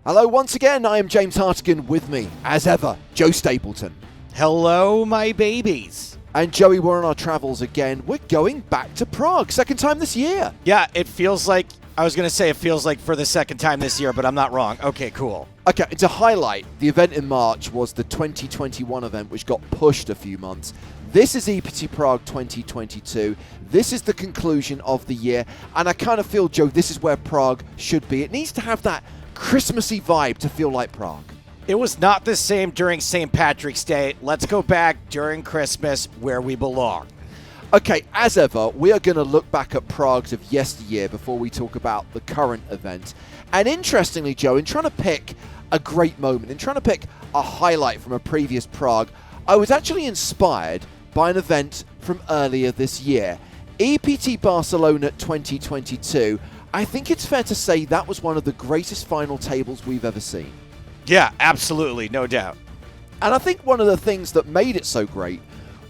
Hello once again, I am James Hartigan. With me, as ever, Joe Stapleton. Hello, my babies. And Joey, we're on our travels again. We're going back to Prague, second time this year. Yeah, it feels like, I was going to say it feels like for the second time this year, but I'm not wrong. Okay, cool. Okay, to highlight, the event in March was the 2021 event, which got pushed a few months. This is EPT Prague 2022. This is the conclusion of the year. And I kind of feel, Joe, this is where Prague should be. It needs to have that Christmassy vibe to feel like Prague. It was not the same during St. Patrick's Day. Let's go back during Christmas where we belong. Okay, as ever, we are going to look back at Pragues of yesteryear before we talk about the current event. And interestingly, Joe, in trying to pick a great moment, in trying to pick a highlight from a previous Prague, I was actually inspired by an event from earlier this year. EPT Barcelona 2022. I think it's fair to say that was one of the greatest final tables we've ever seen. Yeah, absolutely, no doubt. And I think one of the things that made it so great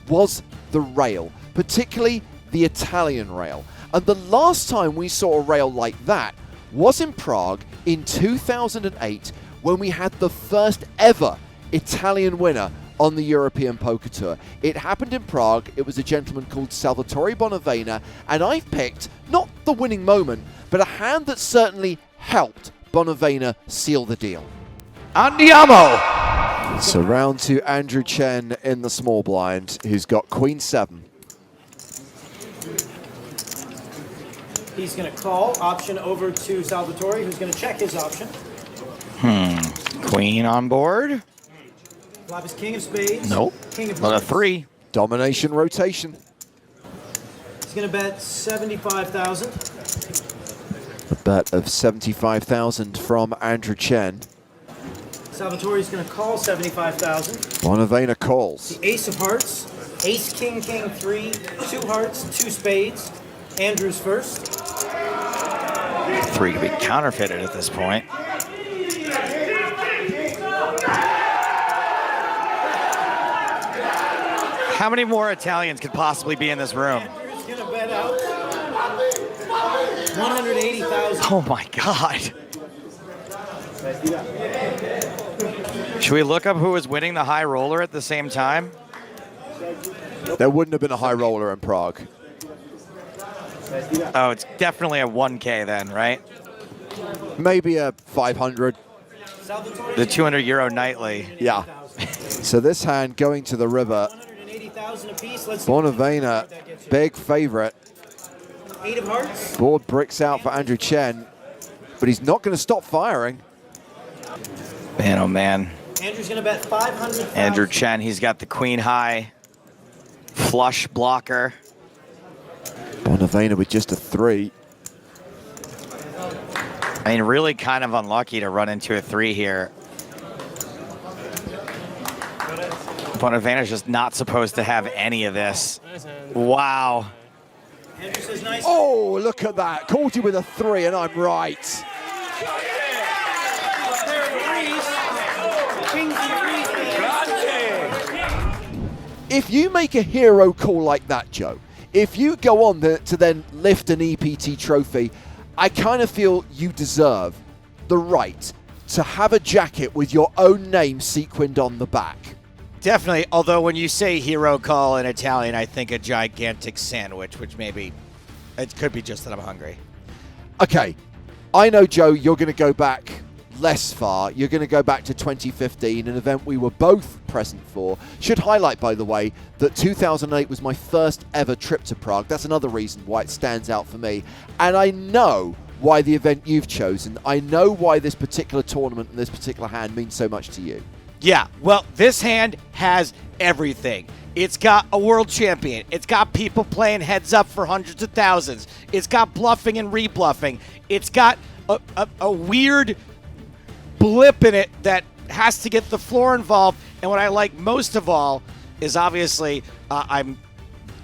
was the rail, particularly the Italian rail. And the last time we saw a rail like that was in Prague in 2008, when we had the first ever Italian winner on the European Poker Tour. It happened in Prague. It was a gentleman called Salvatore Bonavena, and I've picked not the winning moment, but a hand that certainly helped Bonavena seal the deal. Andiamo! So round to Andrew Chen in the small blind, who's got Queen 7. He's going to call, option over to Salvatore, who's going to check his option. Queen on board? Flop is king of spades. Nope. King of Well, a hearts. 3. Domination rotation. He's going to bet 75,000. A bet of 75,000 from Andrew Chen. Salvatore's going to call 75,000. Bonavena calls. The ace of hearts, ace, king, king, 3, 2 hearts, 2 spades. Andrew's first. 3 could be counterfeited at this point. How many more Italians could possibly be in this room? Andrew's going to bet out 180,000. Oh my God. Should we look up who was winning the high roller at the same time? There wouldn't have been a high roller in Prague. Oh, it's definitely a 1K then, right? Maybe a 500. The 200 euro nightly. Yeah. So this hand going to the river. 180,000 apiece. Let's Bonavena, big favorite. 8 of hearts. Board bricks out for Andrew Chen, but he's not going to stop firing. Man, oh man. Andrew's going to bet 500,000. Andrew Chen, he's got the queen high flush blocker. Bonavena with just a 3. I mean, really kind of unlucky to run into a 3 here. Bonavena's just not supposed to have any of this. Wow. Andrew says nice. Oh, look at that. Called you with a 3, and I'm right. Pair of threes. Kings and threes. If you make a hero call like that, Joe, if you go on to then lift an EPT trophy, I kind of feel you deserve the right to have a jacket with your own name sequined on the back. Definitely, although when you say hero call in Italian, I think a gigantic sandwich, which maybe, it could be just that I'm hungry. Okay, I know, Joe, you're going to go back less far. You're going to go back to 2015, an event we were both present for. Should highlight, by the way, that 2008 was my first ever trip to Prague. That's another reason why it stands out for me. And I know why the event you've chosen. I know why this particular tournament and this particular hand means so much to you. Yeah, well, this hand has everything. It's got a world champion. It's got people playing heads up for hundreds of thousands. It's got bluffing and rebluffing. It's got a weird blip in it that has to get the floor involved. And what I like most of all is obviously I'm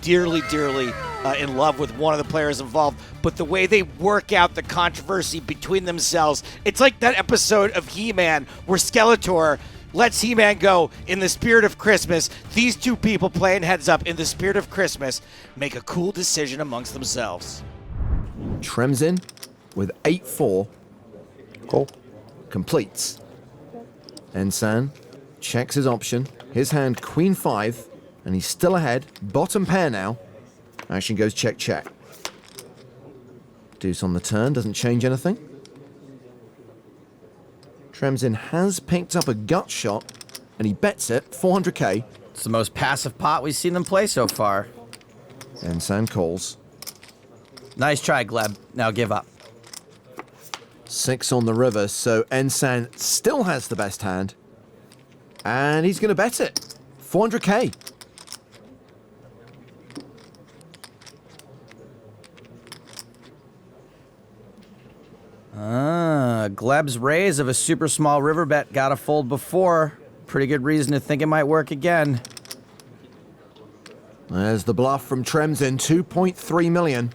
dearly, dearly in love with one of the players involved, but the way they work out the controversy between themselves, it's like that episode of He-Man where Skeletor lets He-Man go in the spirit of Christmas. These two people playing heads up in the spirit of Christmas make a cool decision amongst themselves. Trims in with 8-4. Cool. completes. Ensan checks his option. His hand, queen 5, and he's still ahead. Bottom pair now. Action goes check, check. Deuce on the turn, doesn't change anything. Tremsin has picked up a gut shot, and he bets it, 400k. It's the most passive pot we've seen them play so far. Ensan calls. Nice try, Gleb. Now give up. 6 on the river, so Ensan still has the best hand. And he's going to bet it, 400k. Gleb's raise of a super small river bet got a fold before. Pretty good reason to think it might work again. There's the bluff from Tremsin, 2.3 million.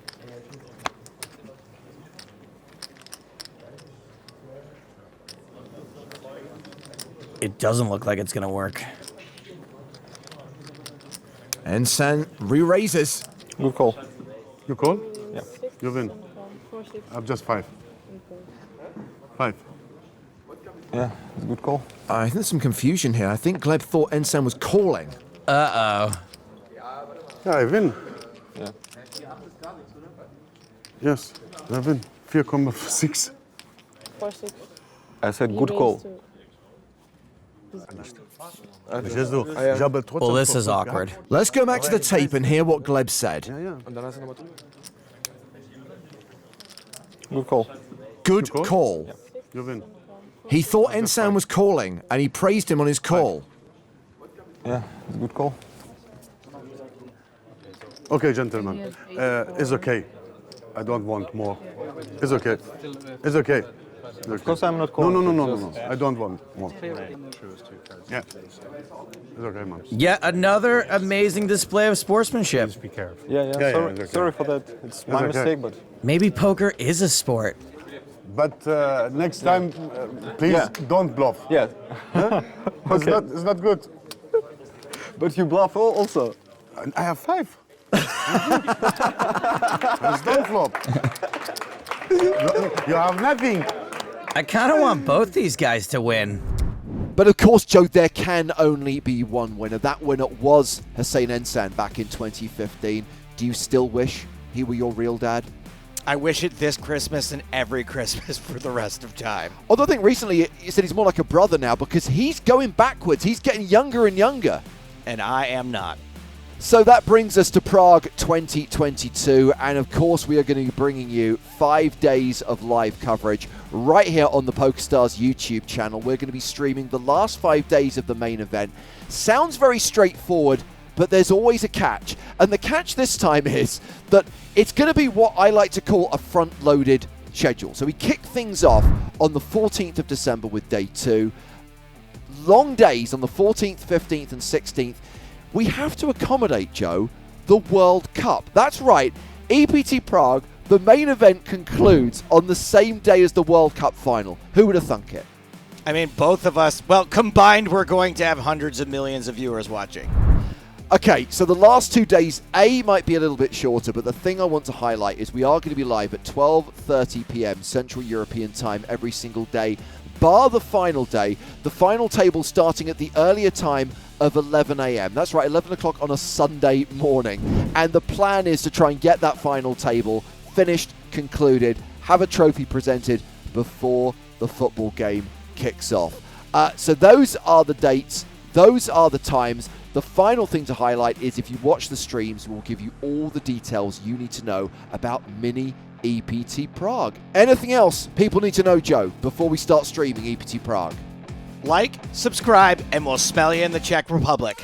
It doesn't look like it's gonna work. Ensan re-raises. Good call. You call? Yeah. You win. I'm just 5. 5. Yeah, it's a good call. I think there's some confusion here. I think Gleb thought Ensan was calling. Uh-oh. Yeah, I win. Yeah. Yes, I win. 4,6. 4-6. I said good call. Well, this is awkward. Let's go back to the tape and hear what Gleb said. Good call. Good call. You win. He thought Ensan was calling, and he praised him on his call. Yeah, it's a good call. Okay, gentlemen. It's okay. I don't want more. It's okay. It's okay. Of course I'm not calling. No. I don't want more. Yeah. It's okay, man. Yet another amazing display of sportsmanship. Yeah, sorry, it's okay. sorry for that. It's my okay. mistake, but Maybe poker is a sport. But next time, please don't bluff. yeah. It's not good. But you bluff also. I have 5. It's don't flop. You have nothing. I kind of want both these guys to win. But of course, Joe, there can only be one winner. That winner was Hussein Ensan back in 2015. Do you still wish he were your real dad? I wish it this Christmas and every Christmas for the rest of time. Although I think recently he said he's more like a brother now because he's going backwards. He's getting younger and younger. And I am not. So that brings us to Prague 2022, and of course we are going to be bringing you 5 days of live coverage right here on the PokerStars YouTube channel. We're going to be streaming the last 5 days of the main event. Sounds very straightforward, but there's always a catch. And the catch this time is that it's going to be what I like to call a front-loaded schedule. So we kick things off on the 14th of December with day 2. Long days on the 14th, 15th, and 16th. We have to accommodate, Joe, the World Cup. That's right, EPT Prague, the main event concludes on the same day as the World Cup final. Who would have thunk it? I mean, both of us, well, combined, we're going to have hundreds of millions of viewers watching. Okay, so the last 2 days, might be a little bit shorter, but the thing I want to highlight is we are going to be live at 12:30 p.m. Central European Time every single day, bar the final day. The final table starting at the earlier time of 11 a.m. That's right, 11 o'clock on a Sunday morning. And the plan is to try and get that final table finished, concluded, have a trophy presented before the football game kicks off. So those are the dates. Those are the times. The final thing to highlight is if you watch the streams, we'll give you all the details you need to know about mini EPT Prague. Anything else people need to know, Joe, before we start streaming EPT Prague? Like, subscribe, and we'll smell you in the Czech Republic.